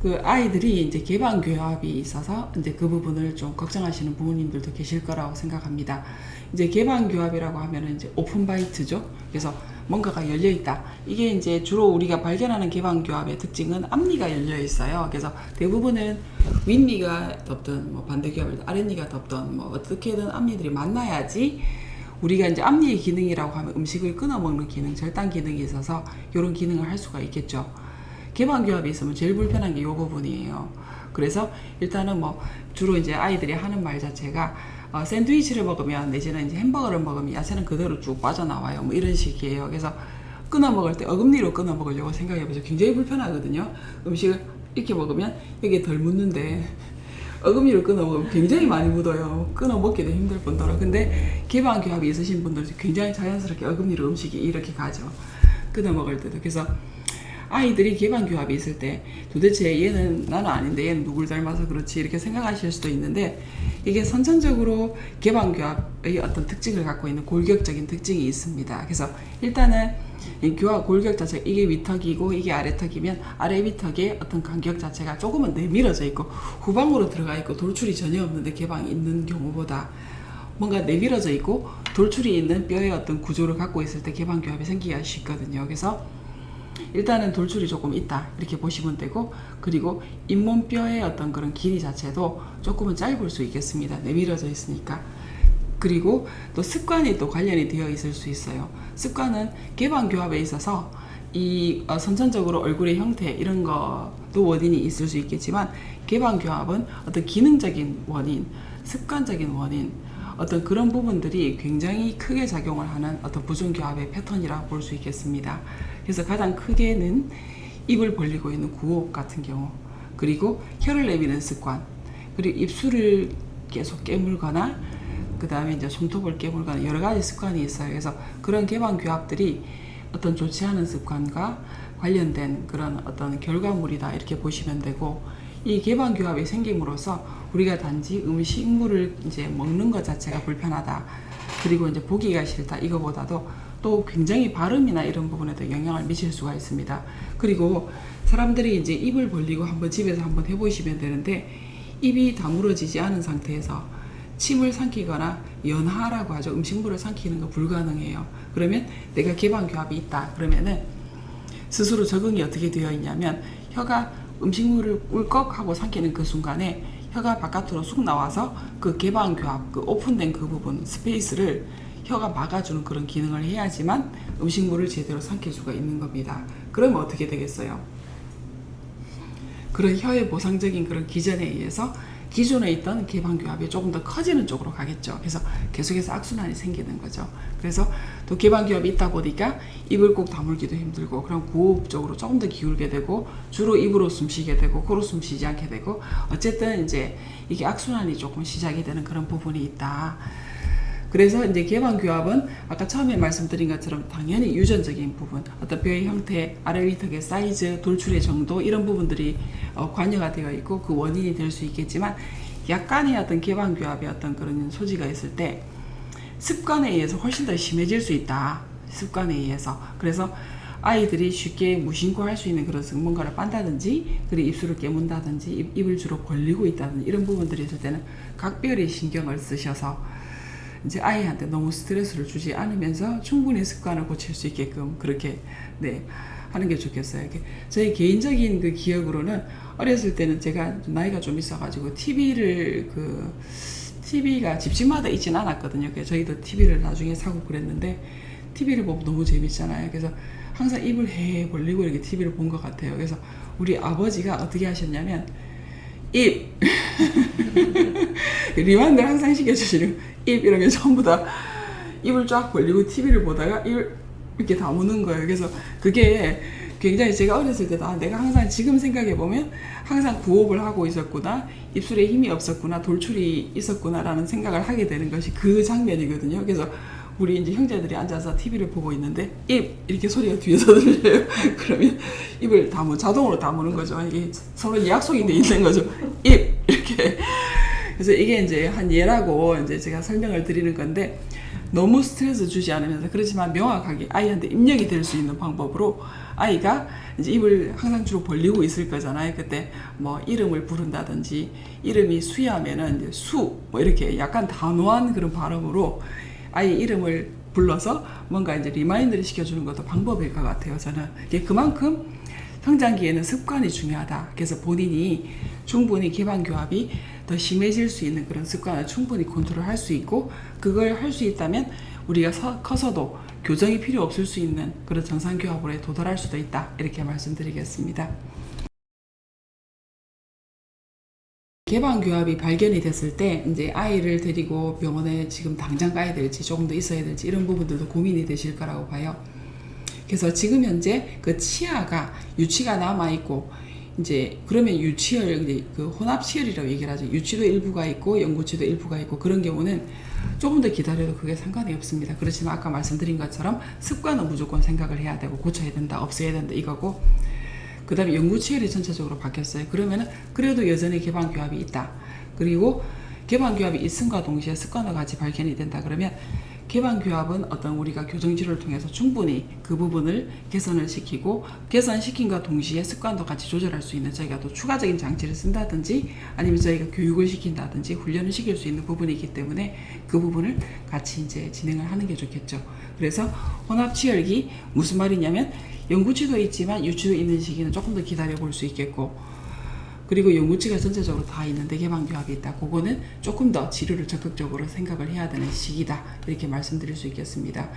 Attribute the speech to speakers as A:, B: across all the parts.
A: 그 아이들이 이제 개방교합이 있어서 이제 그 부분을 좀 걱정하시는 부모님들도 계실 거라고 생각합니다. 이제 개방교합이라고 하면은 이제 오픈바이트죠. 그래서 뭔가가 열려 있다. 이게 이제 주로 우리가 발견하는 개방교합의 특징은 앞니가 열려 있어요. 그래서 대부분은 윗니가 덮든 뭐 반대교합을 아랫니가 덮든 뭐 어떻게든 앞니들이 만나야지 우리가 이제 앞니의 기능이라고 하면 음식을 끊어 먹는 기능, 절단 기능이 있어서 이런 기능을 할 수가 있겠죠. 개방교합이 있으면 제일 불편한 게 이 부분이에요. 그래서 일단은 뭐 주로 이제 아이들이 하는 말 자체가 샌드위치를 먹으면 내지는 이제 햄버거를 먹으면 야채는 그대로 쭉 빠져나와요. 뭐 이런 식이에요. 그래서 끊어 먹을 때 어금니로 끊어 먹으려고 생각해 보죠. 굉장히 불편하거든요. 음식을 이렇게 먹으면 여기에 덜 묻는데 어금니로 끊어 먹으면 굉장히 많이 묻어요. 끊어 먹기도 힘들 뿐더러. 근데 개방교합이 있으신 분들은 굉장히 자연스럽게 어금니로 음식이 이렇게 가죠. 끊어 먹을 때도. 그래서 아이들이 개방교합이 있을 때 도대체 얘는 나는 아닌데 얘는 누굴 닮아서 그렇지 이렇게 생각하실 수도 있는데 이게 선천적으로 개방교합의 어떤 특징을 갖고 있는 골격적인 특징이 있습니다. 그래서 일단은 이 교합 골격 자체 이게 위턱이고 이게 아래턱이면 아래 위턱의 어떤 간격 자체가 조금은 내밀어져 있고 후방으로 들어가 있고 돌출이 전혀 없는데 개방이 있는 경우보다 뭔가 내밀어져 있고 돌출이 있는 뼈의 어떤 구조를 갖고 있을 때 개방교합이 생기기가 쉽거든요. 그래서 일단은 돌출이 조금 있다 이렇게 보시면 되고, 그리고 잇몸뼈의 어떤 그런 길이 자체도 조금은 짧을 수 있겠습니다. 내밀어져 있으니까. 그리고 또 습관이 또 관련이 되어 있을 수 있어요. 습관은 개방교합에 있어서 이 선천적으로 얼굴의 형태 이런 것도 원인이 있을 수 있겠지만 개방교합은 어떤 기능적인 원인, 습관적인 원인, 어떤 그런 부분들이 굉장히 크게 작용을 하는 어떤 부종교합의 패턴이라고 볼 수 있겠습니다. 그래서 가장 크게는 입을 벌리고 있는 구호 같은 경우, 그리고 혀를 내미는 습관, 그리고 입술을 계속 깨물거나 그 다음에 이제 손톱을 깨물거나 여러 가지 습관이 있어요. 그래서 그런 개방교합들이 어떤 좋지 않은 습관과 관련된 그런 어떤 결과물이다 이렇게 보시면 되고, 이 개방교합이 생김으로써 우리가 단지 음식물을 이제 먹는 것 자체가 불편하다, 그리고 이제 보기가 싫다 이거보다도 또 굉장히 발음이나 이런 부분에도 영향을 미칠 수가 있습니다. 그리고 사람들이 이제 입을 벌리고 한번 집에서 한번 해보시면 되는데, 입이 다물어지지 않은 상태에서 침을 삼키거나 연하라고 하죠. 음식물을 삼키는 거 불가능해요. 그러면 내가 개방교합이 있다 그러면은 스스로 적응이 어떻게 되어 있냐면, 혀가 음식물을 꿀꺽 하고 삼키는 그 순간에 혀가 바깥으로 쑥 나와서 그 개방교합, 그 오픈된 그 부분 스페이스를 혀가 막아주는 그런 기능을 해야지만 음식물을 제대로 삼킬 수가 있는 겁니다. 그러면 어떻게 되겠어요? 그런 혀의 보상적인 그런 기전에 의해서 기존에 있던 개방교합이 조금 더 커지는 쪽으로 가겠죠. 그래서 계속해서 악순환이 생기는 거죠. 그래서 또 개방교합이 있다 보니까 입을 꼭 다물기도 힘들고, 그럼 구호흡 쪽으로 조금 더 기울게 되고, 주로 입으로 숨 쉬게 되고 코로 숨 쉬지 않게 되고, 어쨌든 이제 이게 악순환이 조금 시작이 되는 그런 부분이 있다. 그래서 이제 개방교합은 아까 처음에 말씀드린 것처럼 당연히 유전적인 부분, 어떤 뼈의 형태, 아래 위턱의 사이즈, 돌출의 정도 이런 부분들이 관여가 되어 있고 그 원인이 될 수 있겠지만, 약간의 어떤 개방교합의 어떤 그런 소지가 있을 때 습관에 의해서 훨씬 더 심해질 수 있다. 습관에 의해서. 그래서 아이들이 쉽게 무심코 할 수 있는 그런 뭔가를 빤다든지, 그리고 입술을 깨문다든지, 입을 주로 벌리고 있다든지 이런 부분들이 있을 때는 각별히 신경을 쓰셔서 이제 아이한테 너무 스트레스를 주지 않으면서 충분히 습관을 고칠 수 있게끔 그렇게 하는 게 좋겠어요. 저희 개인적인 그 기억으로는 어렸을 때는 제가 나이가 좀 있어가지고 TV가 집집마다 있진 않았거든요. 그래서 저희도 TV를 나중에 사고 그랬는데, TV를 보면 너무 재밌잖아요. 그래서 항상 입을 해 벌리고 이렇게 TV를 본 것 같아요. 그래서 우리 아버지가 어떻게 하셨냐면, 입 리마인드를 항상 시켜주시는, 입 이러면 전부 다 입을 쫙 벌리고 TV를 보다가 입을 이렇게 다무는 거예요. 그래서 그게 굉장히 제가 어렸을 때 내가 항상 지금 생각해보면 항상 구호흡을 하고 있었구나, 입술에 힘이 없었구나, 돌출이 있었구나 라는 생각을 하게 되는 것이 그 장면이거든요. 그래서 우리 이제 형제들이 앉아서 TV를 보고 있는데 입 이렇게 소리가 뒤에서 들려요. 그러면 입을 자동으로 다무는 거죠. 이게 서로 약속이 돼 있는 거죠. 입 이렇게. 그래서 이게 이제 한 예라고 이제 제가 설명을 드리는 건데, 너무 스트레스 주지 않으면서 그렇지만 명확하게 아이한테 입력이 될 수 있는 방법으로 아이가 이제 입을 항상 주로 벌리고 있을 거잖아요. 그때 뭐 이름을 부른다든지 이름이 수야면은 이제 수 뭐 이렇게 약간 단호한 그런 발음으로 아예 이름을 불러서 뭔가 이제 리마인드를 시켜주는 것도 방법일 것 같아요. 저는 이게 그만큼 성장기에는 습관이 중요하다. 그래서 본인이 충분히 개방교합이 더 심해질 수 있는 그런 습관을 충분히 컨트롤할 수 있고, 그걸 할 수 있다면 우리가 커서도 교정이 필요 없을 수 있는 그런 정상교합으로 도달할 수도 있다. 이렇게 말씀드리겠습니다. 개방교합이 발견이 됐을 때 이제 아이를 데리고 병원에 지금 당장 가야 될지 조금 더 있어야 될지 이런 부분들도 고민이 되실 거라고 봐요. 그래서 지금 현재 그 치아가 유치가 남아 있고, 이제 그러면 유치열, 이제 그 혼합치열이라고 얘기를 하죠. 유치도 일부가 있고 영구치도 일부가 있고, 그런 경우는 조금 더 기다려도 그게 상관이 없습니다. 그렇지만 아까 말씀드린 것처럼 습관은 무조건 생각을 해야 되고 고쳐야 된다, 없애야 된다 이거고, 그 다음에 영구치열이 전체적으로 바뀌었어요. 그러면은 그래도 여전히 개방교합이 있다. 그리고 개방교합이 있음과 동시에 습관과 같이 발견이 된다. 그러면 개방교합은 어떤 우리가 교정치료를 통해서 충분히 그 부분을 개선을 시키고, 개선시킨과 동시에 습관도 같이 조절할 수 있는, 저희가 또 추가적인 장치를 쓴다든지 아니면 저희가 교육을 시킨다든지 훈련을 시킬 수 있는 부분이기 때문에 그 부분을 같이 이제 진행을 하는 게 좋겠죠. 그래서 혼합치열기 무슨 말이냐면 영구치도 있지만 유치도 있는 시기는 조금 더 기다려 볼 수 있겠고, 그리고 영구치가 전체적으로 다 있는데 개방교합이 있다. 그거는 조금 더 치료를 적극적으로 생각을 해야 되는 시기다. 이렇게 말씀드릴 수 있겠습니다.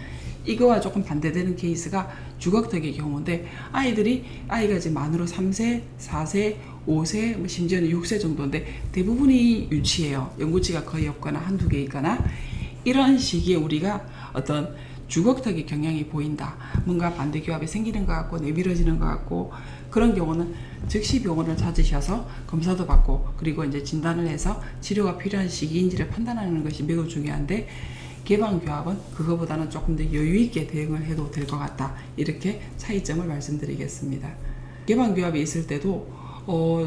A: 이거와 조금 반대되는 케이스가 주걱턱의 경우인데, 아이가 이제 만으로 3세, 4세, 5세, 뭐 심지어는 6세 정도인데 대부분이 유치예요. 영구치가 거의 없거나 한두 개 있거나, 이런 시기에 우리가 어떤 주걱턱의 경향이 보인다. 뭔가 반대교합이 생기는 것 같고 내밀어지는 것 같고, 그런 경우는 즉시 병원을 찾으셔서 검사도 받고, 그리고 이제 진단을 해서 치료가 필요한 시기인지를 판단하는 것이 매우 중요한데, 개방교합은 그거보다는 조금 더 여유있게 대응을 해도 될 것 같다. 이렇게 차이점을 말씀드리겠습니다. 개방교합이 있을 때도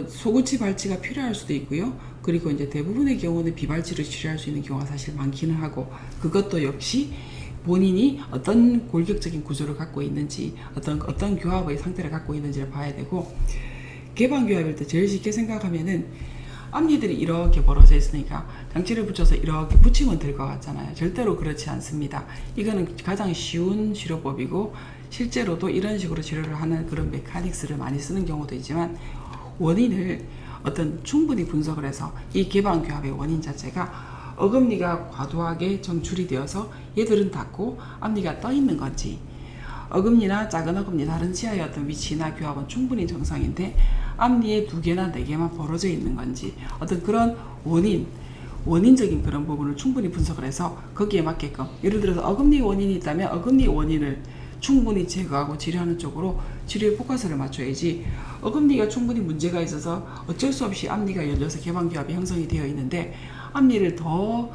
A: 소구치 발치가 필요할 수도 있고요. 그리고 이제 대부분의 경우는 비발치로 치료할 수 있는 경우가 사실 많기는 하고, 그것도 역시 본인이 어떤 골격적인 구조를 갖고 있는지, 어떤 교합의 상태를 갖고 있는지를 봐야 되고, 개방교합일 때 제일 쉽게 생각하면은 앞니들이 이렇게 벌어져 있으니까 장치를 붙여서 이렇게 붙이면 될 것 같잖아요. 절대로 그렇지 않습니다. 이거는 가장 쉬운 치료법이고, 실제로도 이런 식으로 치료를 하는 그런 메카닉스를 많이 쓰는 경우도 있지만, 원인을 충분히 분석을 해서 이 개방교합의 원인 자체가 어금니가 과도하게 정출이 되어서 얘들은 닫고 앞니가 떠 있는 건지, 어금니나 작은 어금니 다른 치아의 어떤 위치나 교합은 충분히 정상인데 앞니에 2개나 4개만 벌어져 있는 건지, 그런 원인적인 그런 부분을 충분히 분석을 해서 거기에 맞게끔, 예를 들어서 어금니 원인이 있다면 어금니 원인을 충분히 제거하고 치료하는 쪽으로 치료의 포커스를 맞춰야지, 어금니가 충분히 문제가 있어서 어쩔 수 없이 앞니가 열려서 개방교합이 형성이 되어 있는데 앞니를 더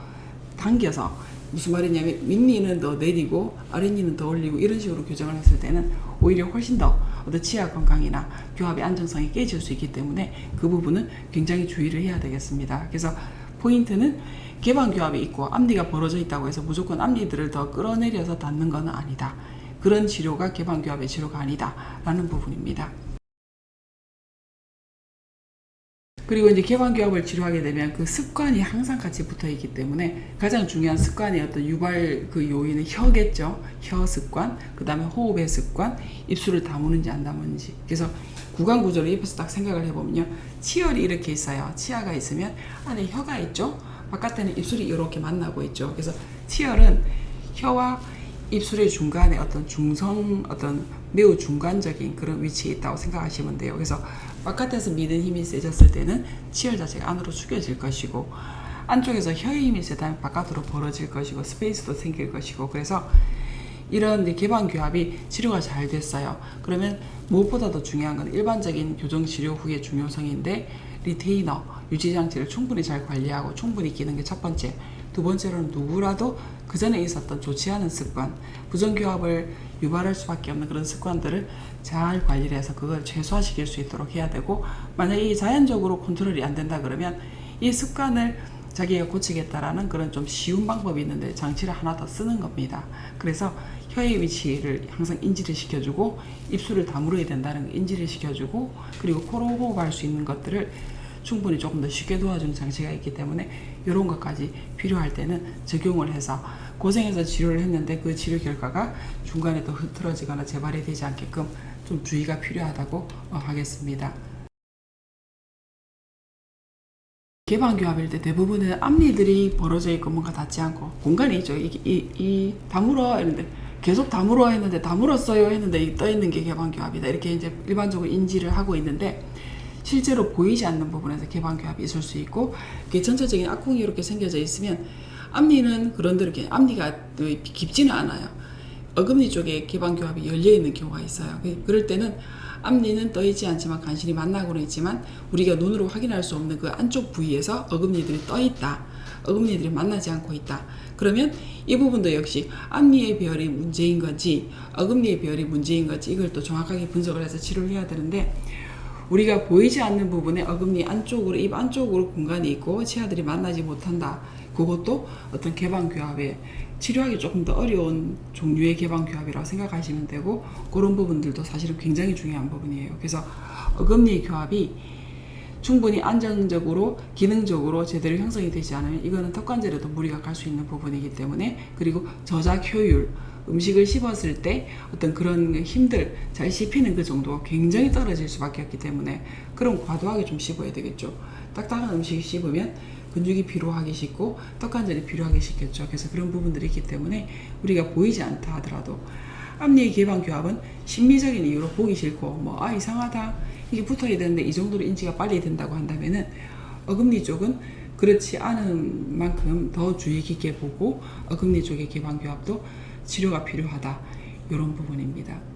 A: 당겨서, 무슨 말이냐면 윗니는 더 내리고 아랫니는 더 올리고 이런 식으로 교정을 했을 때는 오히려 훨씬 더 치아 건강이나 교합의 안정성이 깨질 수 있기 때문에 그 부분은 굉장히 주의를 해야 되겠습니다. 그래서 포인트는 개방교합이 있고 앞니가 벌어져 있다고 해서 무조건 앞니들을 더 끌어내려서 닫는 것은 아니다. 그런 치료가 개방교합의 치료가 아니다 라는 부분입니다. 그리고 이제 개방교합을 치료하게 되면 그 습관이 항상 같이 붙어 있기 때문에 가장 중요한 습관의 어떤 유발 그 요인은 혀겠죠. 혀 습관, 그 다음에 호흡의 습관, 입술을 다무는지 안 다무는지. 그래서 구강 구조를 옆에서 딱 생각을 해보면요, 치열이 이렇게 있어요. 치아가 있으면 안에 혀가 있죠. 바깥에는 입술이 이렇게 만나고 있죠. 그래서 치열은 혀와 입술의 중간에 매우 중간적인 그런 위치에 있다고 생각하시면 돼요. 그래서 바깥에서 미는 힘이 세졌을 때는 치열 자체가 안으로 숙여질 것이고, 안쪽에서 혀의 힘이 세다면 바깥으로 벌어질 것이고 스페이스도 생길 것이고, 그래서 이런 개방교합이 치료가 잘 됐어요. 그러면 무엇보다도 중요한 건 일반적인 교정치료 후의 중요성인데, 리테이너, 유지장치를 충분히 잘 관리하고 충분히 끼는 게 첫 번째. 두 번째로는 누구라도 그 전에 있었던 좋지 않은 습관, 부정교합을 유발할 수밖에 없는 그런 습관들을 잘 관리를 해서 그걸 최소화시킬 수 있도록 해야 되고, 만약에 이 자연적으로 컨트롤이 안 된다 그러면 이 습관을 자기가 고치겠다라는 그런 좀 쉬운 방법이 있는데 장치를 하나 더 쓰는 겁니다. 그래서 혀의 위치를 항상 인지를 시켜주고 입술을 다물어야 된다는 거 인지를 시켜주고 그리고 코로 호흡할 수 있는 것들을 충분히 조금 더 쉽게 도와주는 장치가 있기 때문에 이런 것까지 필요할 때는 적용을 해서 고생해서 치료를 했는데 그 치료 결과가 중간에 또 흐트러지거나 재발이 되지 않게끔 좀 주의가 필요하다고 하겠습니다. 개방교합일 때 대부분은 앞니들이 벌어져 있고 뭔가 닿지 않고 공간이 있죠. 이 다물어 했는데 계속 다물어 했는데 다물었어요 했는데 떠 있는 게 개방교합이다. 이렇게 이제 일반적으로 인지를 하고 있는데 실제로 보이지 않는 부분에서 개방교합이 있을 수 있고 이게 전체적인 악궁이 이렇게 생겨져 있으면 앞니는 그런대로 이렇게 앞니가 깊지는 않아요. 어금니 쪽에 개방교합이 열려 있는 경우가 있어요. 그럴 때는 앞니는 떠 있지 않지만 간신히 만나고는 있지만 우리가 눈으로 확인할 수 없는 그 안쪽 부위에서 어금니들이 떠 있다. 어금니들이 만나지 않고 있다. 그러면 이 부분도 역시 앞니의 배열이 문제인 건지 어금니의 배열이 문제인 건지 이걸 또 정확하게 분석을 해서 치료를 해야 되는데 우리가 보이지 않는 부분에 어금니 안쪽으로 입 안쪽으로 공간이 있고 치아들이 만나지 못한다. 그것도 어떤 개방교합에 치료하기 조금 더 어려운 종류의 개방교합이라고 생각하시면 되고 그런 부분들도 사실은 굉장히 중요한 부분이에요. 그래서 어금니 교합이 충분히 안정적으로 기능적으로 제대로 형성이 되지 않으면 이거는 턱관절에도 무리가 갈 수 있는 부분이기 때문에 그리고 저작 효율 음식을 씹었을 때 어떤 그런 힘들 잘 씹히는 그 정도가 굉장히 떨어질 수밖에 없기 때문에 그럼 과도하게 좀 씹어야 되겠죠. 딱딱한 음식 씹으면 근육이 피로하기 쉽고 턱관절이 피로하기 쉽겠죠. 그래서 그런 부분들이 있기 때문에 우리가 보이지 않다 하더라도 앞니 개방교합은 심미적인 이유로 보기 싫고 이상하다 이게 붙어야 되는데 이 정도로 인지가 빨리 된다고 한다면은 어금니 쪽은 그렇지 않은 만큼 더 주의 깊게 보고 어금니 쪽의 개방교합도 치료가 필요하다 이런 부분입니다.